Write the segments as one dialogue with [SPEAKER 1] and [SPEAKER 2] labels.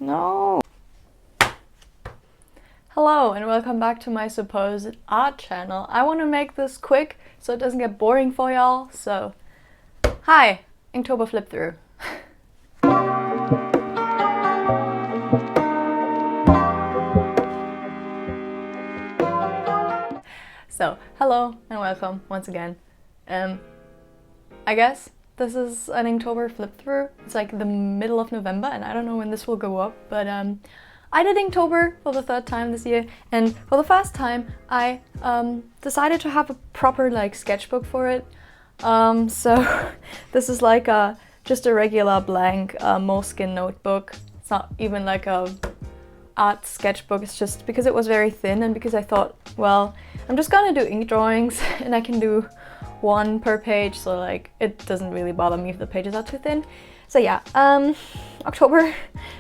[SPEAKER 1] No. Hello and welcome back to my supposed art channel. I want to make this quick so it doesn't get boring for y'all. So, hi, Inktober flip through. So, hello and welcome once again. I guess this is an Inktober flip through. It's like the middle of November and I don't know when this will go up, but I did Inktober for the third time this year, and for the first time I decided to have a proper like sketchbook for it. So this is like just a regular blank moleskin notebook. It's not even like a art sketchbook, it's just because it was very thin and because I thought, well, I'm just gonna do ink drawings and I can do one per page, so like it doesn't really bother me if the pages are too thin. So yeah, October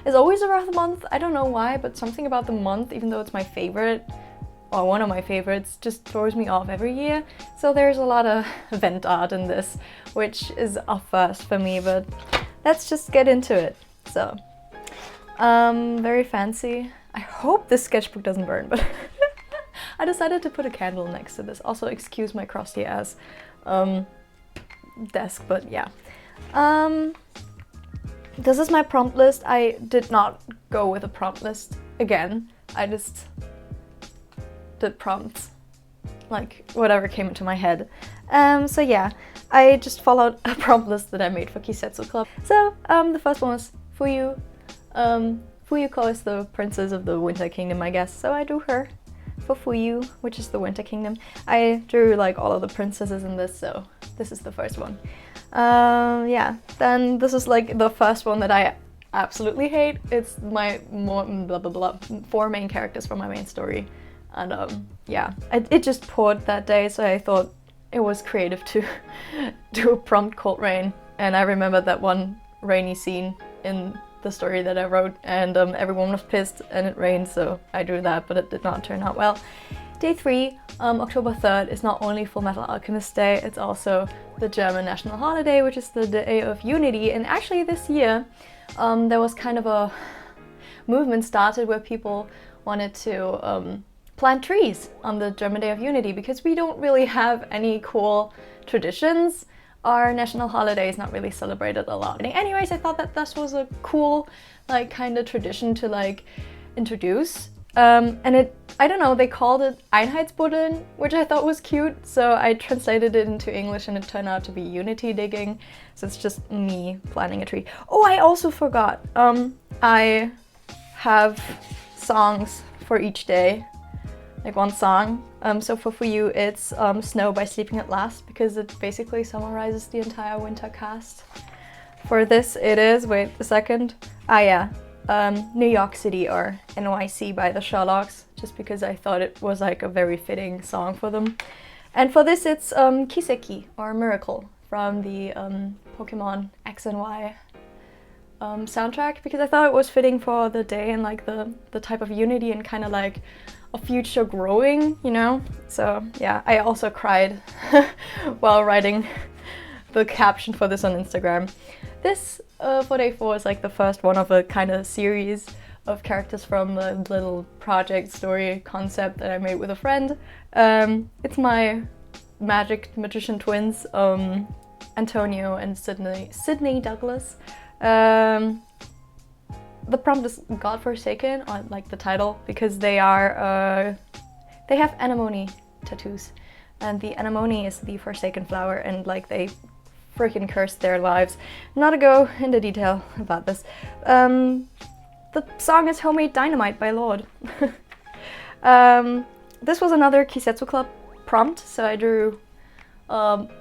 [SPEAKER 1] is always a rough month. I don't know why, but something about the month, even though it's my favorite, or one of my favorites, just throws me off every year. So there's a lot of event art in this, which is a first for me, but let's just get into it. So, very fancy. I hope this sketchbook doesn't burn, but I decided to put a candle next to this. Also, excuse my crusty ass desk, but yeah. This is my prompt list. I did not go with a prompt list again. I just did prompts, like whatever came into my head. So yeah, I just followed a prompt list that I made for Kisetsu Club. So the first one was Fuyu. Fuyuko is the princess of the Winter Kingdom, I guess. So I drew her for Fuyu, which is the Winter Kingdom. I drew like all of the princesses in this, so this is the first one. Yeah, then this is like the first one that I absolutely hate. It's my four main characters from my main story. And yeah, it just poured that day, so I thought it was creative to do a prompt called Rain. And I remember that one rainy scene in the story that I wrote, and everyone was pissed and it rained, so I drew that, but it did not turn out well. Day 3, October 3rd, is not only Full Metal Alchemist Day, it's also the German national holiday, which is the Day of Unity. And actually this year there was kind of a movement started where people wanted to plant trees on the German Day of Unity, because we don't really have any cool traditions. Our national holiday is not really celebrated a lot. Anyways, I thought that this was a cool like kind of tradition to like introduce. And it, I don't know, they called it Einheitsbuddeln, which I thought was cute, so I translated it into English and it turned out to be unity digging, so it's just me planting a tree. Oh, I also forgot, I have songs for each day, like one song. So for you it's Snow by Sleeping at Last, because it basically summarizes the entire winter cast. For this it is, wait a second, New York City, or NYC by the Sherlocks, just because I thought it was like a very fitting song for them. And for this it's Kiseki, or Miracle, from the Pokemon X and Y soundtrack, because I thought it was fitting for the day and like the type of unity and kind of like a future growing, you know? So yeah, I also cried while writing the caption for this on Instagram. This for day 4 is like the first one of a kind of series of characters from the little project story concept that I made with a friend. It's my magic magician twins, Antonio and Sydney Douglas. The prompt is Godforsaken, on like the title, because they are they have anemone tattoos, and the anemone is the forsaken flower, and like they freaking cursed their lives. Not to go into detail about this. The song is Homemade Dynamite by Lorde. This was another Kisetsu Club prompt, so I drew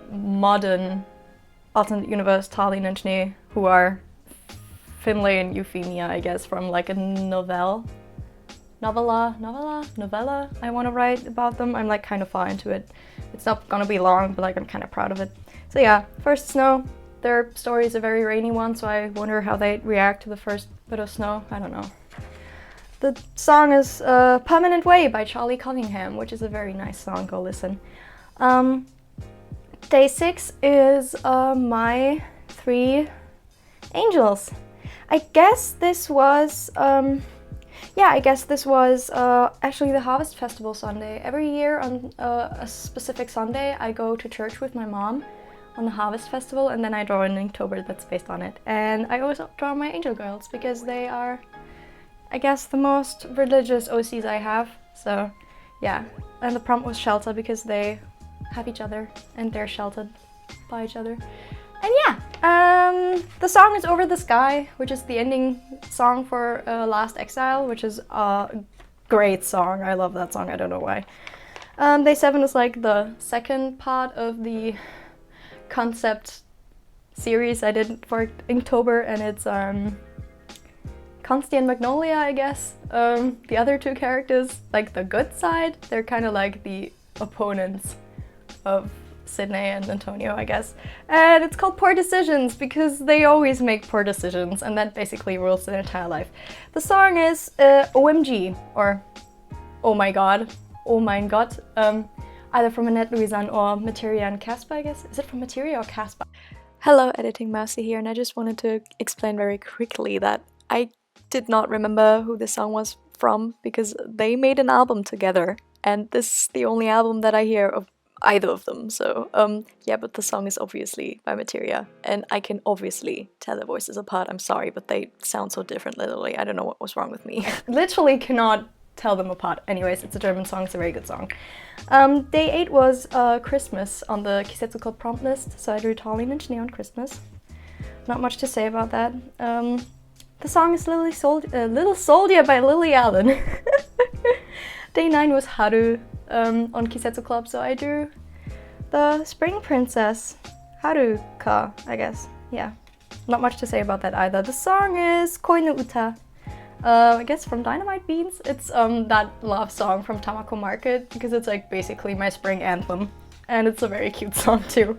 [SPEAKER 1] modern alternate universe Tallinn and Schnee, who are Finlay and Euphemia, I guess, from like a novella I want to write about them. I'm like kind of far into it. It's not gonna be long, but like I'm kind of proud of it. So yeah, first snow. Their story is a very rainy one, so I wonder how they react to the first bit of snow. I don't know. The song is Permanent Way by Charlie Cunningham, which is a very nice song. Go listen. Day 6 is my 3 angels. I guess this was, yeah, I guess this was actually the Harvest Festival Sunday. Every year on a specific Sunday, I go to church with my mom on the Harvest Festival, and then I draw an Inktober that's based on it. And I always draw my angel girls because they are, I guess, the most religious OCs I have. So yeah, and the prompt was shelter because they have each other and they're sheltered by each other. And yeah, the song is Over the Sky, which is the ending song for Last Exile, which is a great song. I love that song, I don't know why. Day 7 is like the second part of the concept series I did for Inktober, and it's Consti and Magnolia, I guess. The other two characters, like the good side, they're kind of like the opponents of Sydney and Antonio, I guess. And it's called Poor Decisions because they always make poor decisions, and that basically rules their entire life. The song is OMG, or Oh My God, Oh Mein Gott, either from Annette Louisanne or Materia and Casper, I guess. Is it from Materia or Casper? Hello, editing Mause here, and I just wanted to explain very quickly that I did not remember who this song was from because they made an album together, and this is the only album that I hear of either of them. So yeah, but the song is obviously by Materia, and I can obviously tell their voices apart. I'm sorry, but they sound so different, literally. I don't know what was wrong with me. Literally cannot tell them apart. Anyways, it's a German song, it's a very good song. Day 8 was Christmas on the Kisetsu Club prompt list, so I drew Tallinn and Schnee on Christmas. Not much to say about that. The song is Little Soldier by Lily Allen. Day 9 was Haru on Kisetsu Club, so I drew the Spring Princess, Haruka, I guess. Yeah, not much to say about that either. The song is Koi no Uta, I guess from Dynamite Beans. It's that love song from Tamako Market because it's like basically my spring anthem, and it's a very cute song too.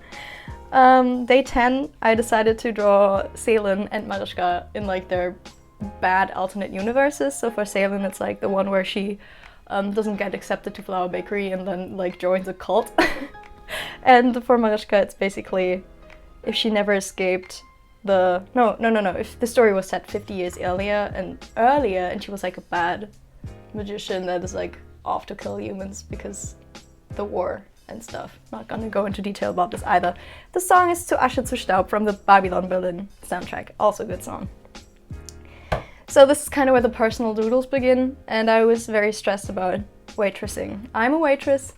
[SPEAKER 1] Day 10, I decided to draw Selen and Mariska in like their bad alternate universes. So for Selen, it's like the one where she doesn't get accepted to Flower Bakery and then like joins a cult. And for Mariska, it's basically if she never escaped the if the story was set 50 years earlier and she was like a bad magician that is like off to kill humans because the war and stuff. Not gonna go into detail about this either. The song is Zu Asche zu Staub from the Babylon Berlin soundtrack. Also a good song. So this is kind of where the personal doodles begin, and I was very stressed about waitressing. I'm a waitress,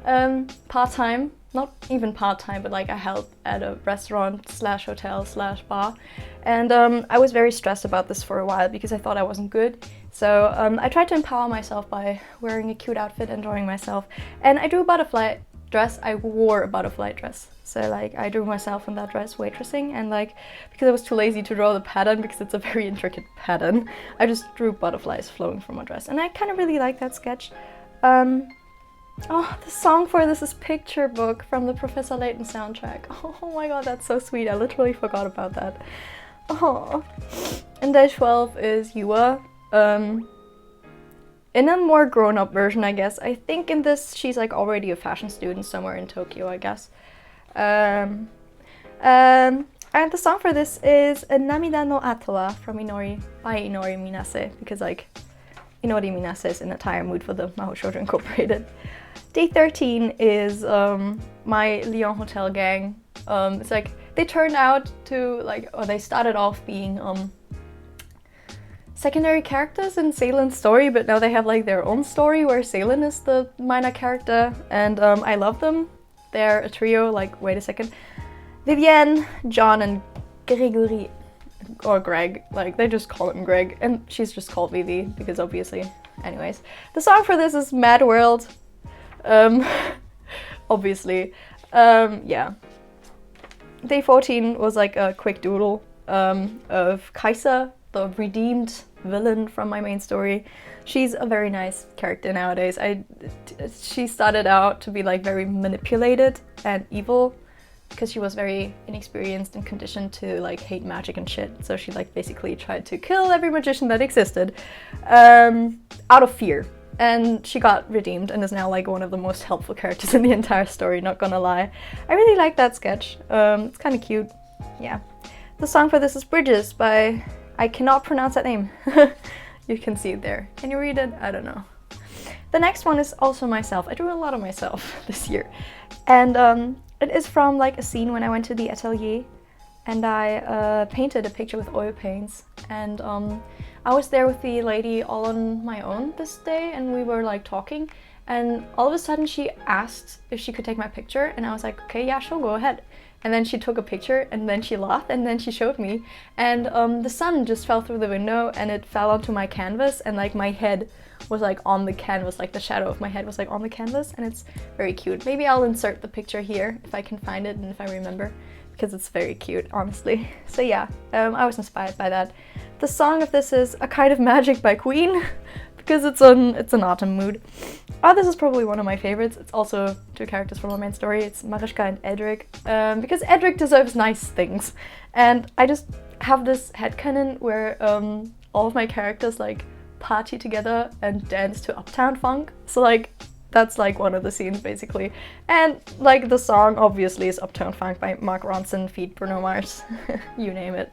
[SPEAKER 1] part-time, not even part-time, but like I help at a restaurant slash hotel slash bar. And I was very stressed about this for a while because I thought I wasn't good. So I tried to empower myself by wearing a cute outfit and drawing myself. And I drew a butterfly dress. I wore a butterfly dress. So like I drew myself in that dress waitressing, and like because I was too lazy to draw the pattern because it's a very intricate pattern, I just drew butterflies flowing from my dress. And I kind of really like that sketch. Oh, the song for this is Picture Book from the Professor Layton soundtrack. Oh my god, that's so sweet. I literally forgot about that. Oh. And day 12 is Yua. In a more grown-up version, I guess. I think in this she's like already a fashion student somewhere in Tokyo, I guess. And the song for this is Namida no Atawa from Inori by Inori Minase, because like Inori Minase is in a tire mood for the Mahou Shoujo Incorporated. Day 13 is my Lyon Hotel gang. It's like they turned out to like, or they started off being secondary characters in Selen's story, but now they have like their own story where Selen is the minor character, and I love them. They're a trio, like, wait a second. Vivienne, John, and Gregory, or Greg, like they just call him Greg, and she's just called Vivi because obviously. Anyways, the song for this is Mad World. Obviously. Yeah. Day 14 was like a quick doodle of Kaisa, the redeemed villain from my main story. She's a very nice character nowadays. She started out to be like very manipulated and evil because she was very inexperienced and conditioned to like hate magic and shit. So she like basically tried to kill every magician that existed out of fear. And she got redeemed and is now like one of the most helpful characters in the entire story, not gonna lie. I really like that sketch. It's kind of cute. Yeah. The song for this is Bridges by I cannot pronounce that name. You can see it there. Can you read it? I don't know. The next one is also myself. I drew a lot of myself this year. And it is from like a scene when I went to the atelier and I painted a picture with oil paints. And I was there with the lady all on my own this day, and we were like talking, and all of a sudden she asked if she could take my picture, and I was like, okay, yeah, sure, go ahead. And then she took a picture, and then she laughed, and then she showed me, and the sun just fell through the window and it fell onto my canvas, and like my head was like on the canvas, like the shadow of my head was like on the canvas, and it's very cute. Maybe I'll insert the picture here if I can find it and if I remember, because it's very cute, honestly. So yeah, I was inspired by that. The song of this is A Kind of Magic by Queen, because it's an autumn mood. Oh, this is probably one of my favorites. It's also two characters from a main story. It's Mariska and Edric, because Edric deserves nice things. And I just have this headcanon where all of my characters like party together and dance to Uptown Funk. So like, that's like one of the scenes basically. And like the song obviously is Uptown Funk by Mark Ronson feat Bruno Mars. You name it.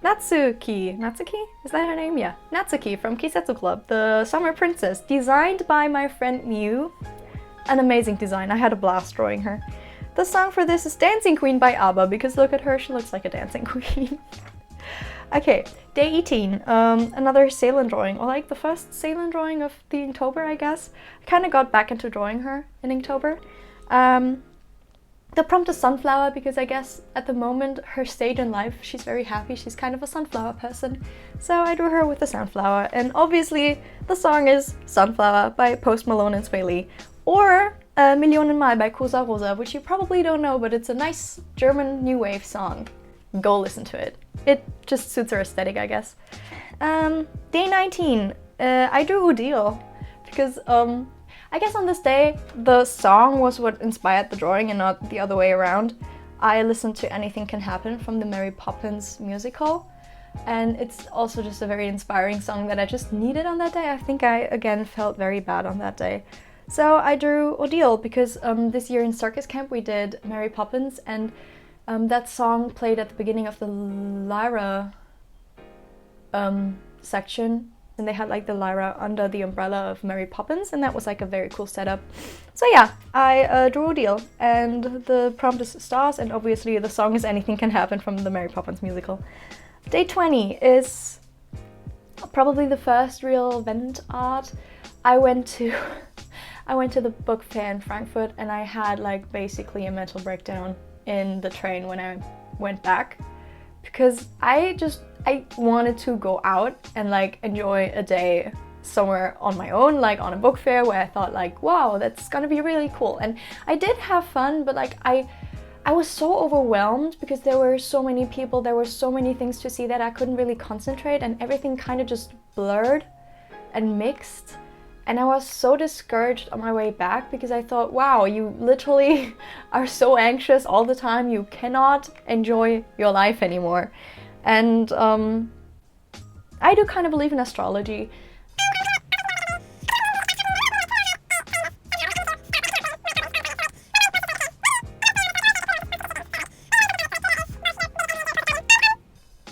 [SPEAKER 1] Natsuki, is that her name? Yeah, Natsuki from Kisetsu Club, the summer princess, designed by my friend Mew. An amazing design, I had a blast drawing her. The song for this is Dancing Queen by ABBA, because look at her, she looks like a dancing queen. Okay, day 18, another Ceylon drawing, or like the first Ceylon drawing of the Inktober, I guess. I kind of got back into drawing her in Inktober. The prompt is sunflower, because I guess at the moment, her stage in life, she's very happy, she's kind of a sunflower person. So I drew her with a sunflower, and obviously the song is Sunflower by Post Malone and Sway Lee, or Millionen Mal by Cosa Rosa, which you probably don't know, but it's a nice German new wave song. Go listen to it. It just suits her aesthetic, I guess. Day 19, I drew Odile, because I guess on this day, the song was what inspired the drawing and not the other way around. I listened to Anything Can Happen from the Mary Poppins musical, and it's also just a very inspiring song that I just needed on that day. I think I, again, felt very bad on that day. So I drew Odile because this year in circus camp we did Mary Poppins, and that song played at the beginning of the Lyra section. And they had like the lyra under the umbrella of Mary Poppins, and that was like a very cool setup. So yeah, I drew Odile, and the prompt is stars, and obviously the song is Anything Can Happen from the Mary Poppins musical. Day 20 is probably the first real event art. I went to the book fair in Frankfurt, and I had like basically a mental breakdown in the train when I went back, because I wanted to go out and like enjoy a day somewhere on my own, like on a book fair where I thought like, wow, that's gonna be really cool. And I did have fun, but like I was so overwhelmed because there were so many people, there were so many things to see that I couldn't really concentrate, and everything kind of just blurred and mixed. And I was so discouraged on my way back because I thought, wow, you literally are so anxious all the time, you cannot enjoy your life anymore. And I do kind of believe in astrology.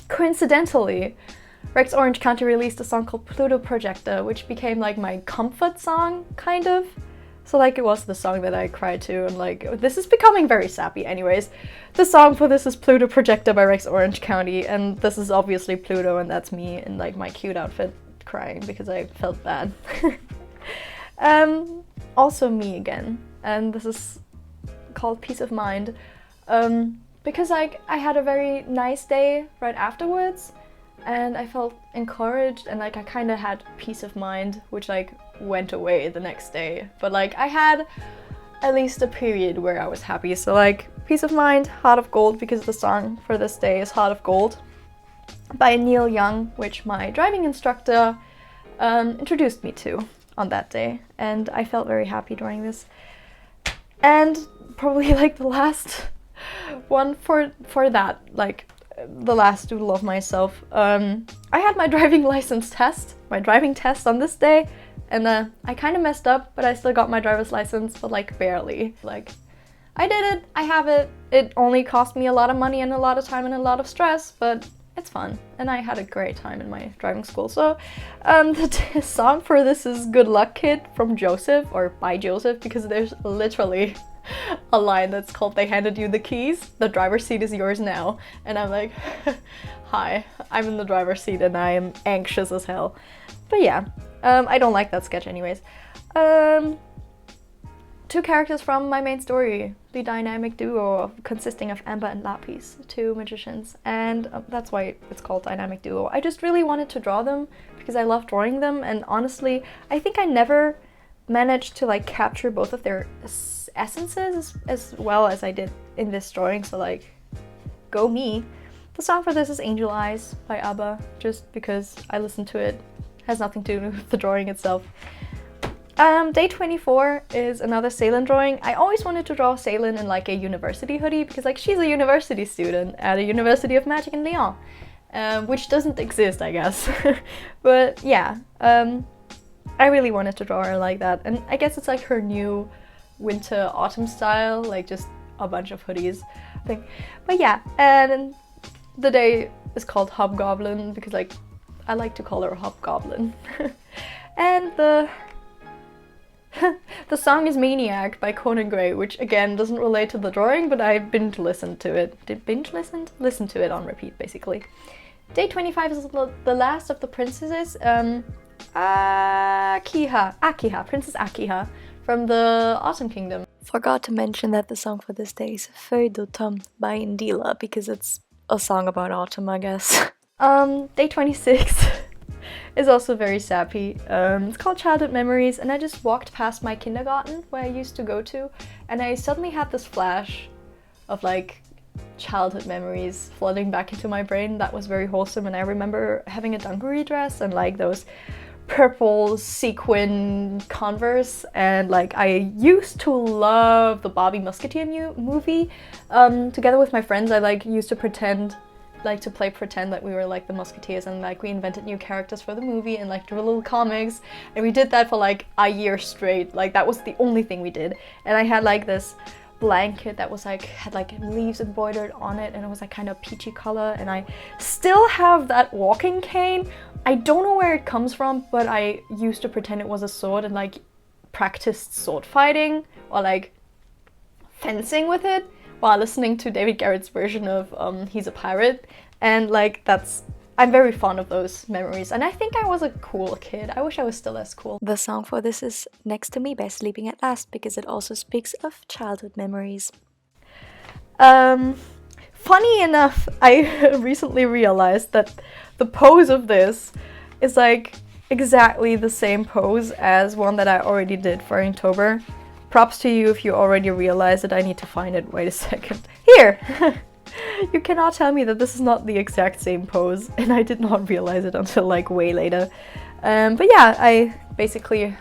[SPEAKER 1] Coincidentally, Rex Orange County released a song called Pluto Projector, which became like my comfort song, kind of. So like it was the song that I cried to, and like, this is becoming very sappy. Anyways, the song for this is Pluto Projector by Rex Orange County, and this is obviously Pluto, and that's me in like my cute outfit crying because I felt bad. Also me again, and this is called Peace of Mind, because like I had a very nice day right afterwards, and I felt encouraged, and like I kind of had peace of mind, which like went away the next day. But like I had at least a period where I was happy. So like Peace of Mind, Heart of Gold, because the song for this day is Heart of Gold by Neil Young, which my driving instructor introduced me to on that day, and I felt very happy during this. And probably like the last one for that, like the last doodle of myself, I had my driving test on this day, and I kind of messed up, but I still got my driver's license, but like barely. Like I did it, I have it. It only cost me a lot of money and a lot of time and a lot of stress, but it's fun, and I had a great time in my driving school. So the song for this is Good Luck Kid from Joseph, or by Joseph, because there's literally a line that's called "They handed you the keys, the driver's seat is yours now," and I'm like, hi, I'm in the driver's seat and I am anxious as hell. But yeah, I don't like that sketch anyways. Two characters from my main story, the dynamic duo consisting of Amber and Lapis, two magicians, and that's why it's called dynamic duo. I just really wanted to draw them because I love drawing them, and honestly, I think I never managed to like capture both of their essences as well as I did in this drawing, so like, go me. The song for this is Angel Eyes by ABBA, just because I listened to it. Has nothing to do with the drawing itself. Day 24 is another Ceylin drawing. I always wanted to draw Ceylin in like a university hoodie because like she's a university student at a University of Magic in Lyon, which doesn't exist, I guess. But yeah, I really wanted to draw her like that, and I guess it's like her new winter autumn style, like just a bunch of hoodies thing. But yeah, and the day is called Hobgoblin because like I like to call her a hobgoblin. And the song is Maniac by Conan Gray, which again doesn't relate to the drawing, but I binge listened to it. Listened to it on repeat, basically. Day 25 is the last of the princesses. Akiha, Princess Akiha from the Autumn Kingdom. Forgot to mention that the song for this day is Feuille d'automne by Indila, because it's a song about autumn, I guess. Day 26 is also very sappy. It's called Childhood Memories, and I just walked past my kindergarten where I used to go to, and I suddenly had this flash of like childhood memories flooding back into my brain. That was very wholesome, and I remember having a dungaree dress and like those purple sequin Converse, and like I used to love the Barbie Musketeer movie. Together with my friends, I like used to pretend that we were like the Musketeers, and like we invented new characters for the movie and like drew little comics, and we did that for like a year straight. Like that was the only thing we did. And I had like this blanket that was like had like leaves embroidered on it, and it was like kind of peachy color, and I still have that walking cane. I don't know where it comes from, but I used to pretend it was a sword and like practiced sword fighting or like fencing with it while listening to David Garrett's version of He's a Pirate, and like I'm very fond of those memories, and I think I was a cool kid. I wish I was still as cool. The song for this is Next to Me by Sleeping at Last, because it also speaks of childhood memories. Funny enough, I recently realized that the pose of this is like exactly the same pose as one that I already did for Inktober. Props to you if you already realized it. I need to find it. Wait a second. Here! You cannot tell me that this is not the exact same pose, and I did not realize it until like way later. But yeah, I basically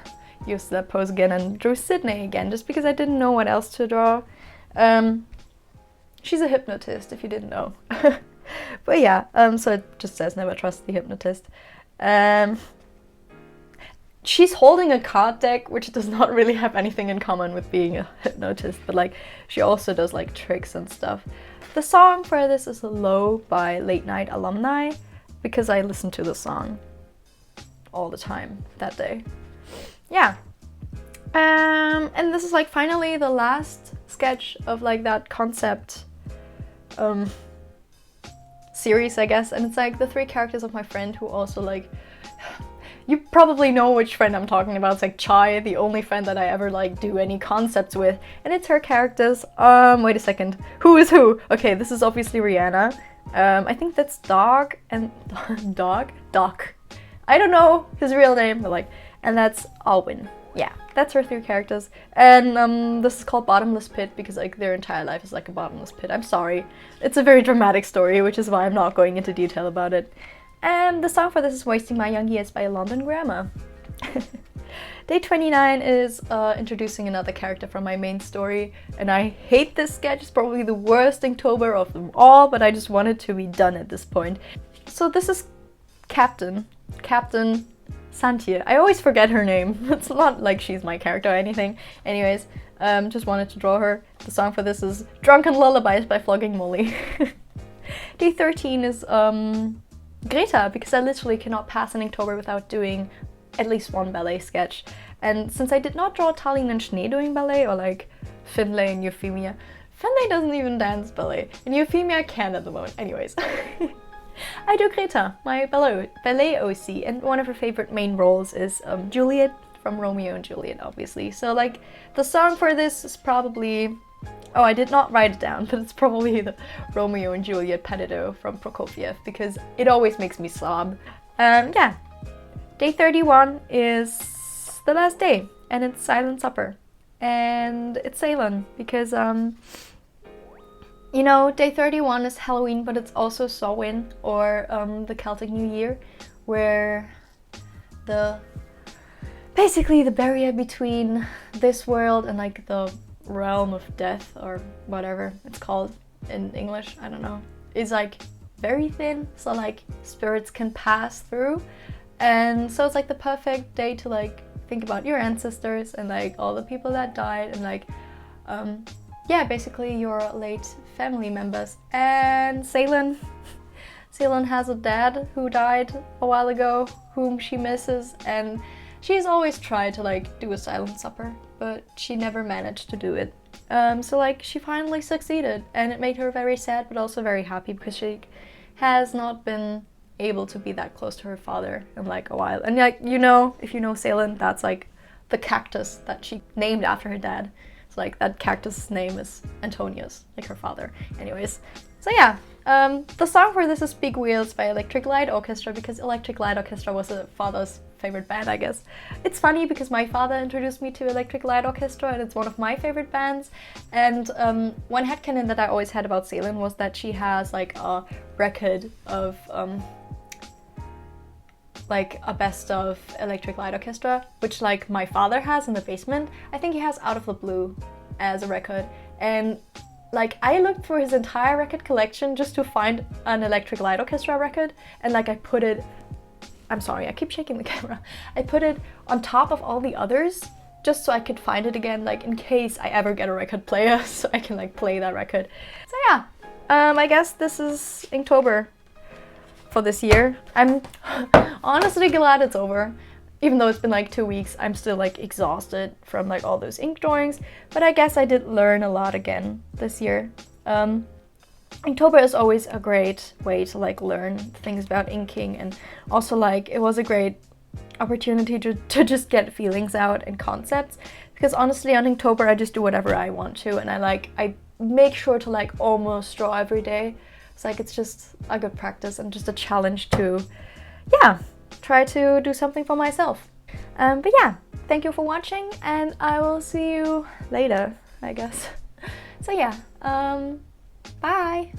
[SPEAKER 1] used that pose again and drew Sydney again, just because I didn't know what else to draw. She's a hypnotist, if you didn't know. But yeah, so it just says never trust the hypnotist. She's holding a card deck, which does not really have anything in common with being a hypnotist, but like she also does like tricks and stuff. The song for this is Low by Late Night Alumni, because I listened to the song all the time that day. Yeah. And this is like finally the last sketch of like that concept series, I guess, and it's like the three characters of my friend who also like, you probably know which friend I'm talking about. It's like Chai, the only friend that I ever like do any concepts with, and it's her characters. Wait a second, who is who? Okay, this is obviously Rihanna. I think that's Doc and Doc. I don't know his real name, but like, and that's Alwyn. Yeah, that's her three characters. And this is called Bottomless Pit because like their entire life is like a bottomless pit. I'm sorry. It's a very dramatic story, which is why I'm not going into detail about it. And the song for this is Wasting My Young Years by London Grammar. Day 29 is introducing another character from my main story, and I hate this sketch. It's probably the worst Inktober of them all, but I just wanted to be done at this point. So this is Captain Santia. I always forget her name. It's not like she's my character or anything. Anyways, just wanted to draw her. The song for this is Drunken Lullabies by Flogging Molly. Day 13 is Greta, because I literally cannot pass an Inktober without doing at least one ballet sketch. And since I did not draw Tallinn and Schnee doing ballet, or like Finlay and Euphemia. Finlay doesn't even dance ballet, and Euphemia can at the moment. Anyways. I do Greta, my ballet OC, and one of her favorite main roles is Juliet from Romeo and Juliet, obviously. So like, the song for this is probably... Oh, I did not write it down, but it's probably the Romeo and Juliet pettito from Prokofiev, because it always makes me sob. Yeah. Day 31 is the last day, and it's Silent Supper. And it's Ceylon, because, you know, day 31 is Halloween, but it's also Samhain, or the Celtic New Year, where basically the barrier between this world and like the realm of death, or whatever it's called in English, I don't know, is like very thin, so like spirits can pass through. And so it's like the perfect day to like think about your ancestors and like all the people that died, and like yeah, basically your late family members. And Ceylon has a dad who died a while ago, whom she misses, and she's always tried to like do a silent supper, but she never managed to do it. So like she finally succeeded, and it made her very sad but also very happy, because she has not been able to be that close to her father in like a while. And like, you know, if you know Ceylon, that's like the cactus that she named after her dad. So like that cactus' name is Antonius, like her father. Anyways, so yeah, the song for this is Big Wheels by Electric Light Orchestra, because Electric Light Orchestra was a father's favorite band, I guess. It's funny because my father introduced me to Electric Light Orchestra, and it's one of my favorite bands. And one headcanon that I always had about Ceylon was that she has like a record of like a best of Electric Light Orchestra, which like my father has in the basement. I think he has Out of the Blue as a record, and like I looked through his entire record collection just to find an Electric Light Orchestra record, and like I put it, I'm sorry, I keep shaking the camera. I put it on top of all the others just so I could find it again, like in case I ever get a record player, so I can like play that record. So yeah, I guess this is Inktober for this year. I'm honestly glad it's over. Even though it's been like 2 weeks, I'm still like exhausted from like all those ink drawings, but I guess I did learn a lot again this year. Inktober is always a great way to like learn things about inking, and also like it was a great opportunity to just get feelings out and concepts, because honestly on Inktober I just do whatever I want to, and I make sure to like almost draw every day. It's like it's just a good practice and just a challenge to, yeah, try to do something for myself. But yeah, thank you for watching, and I will see you later, I guess. So yeah, bye!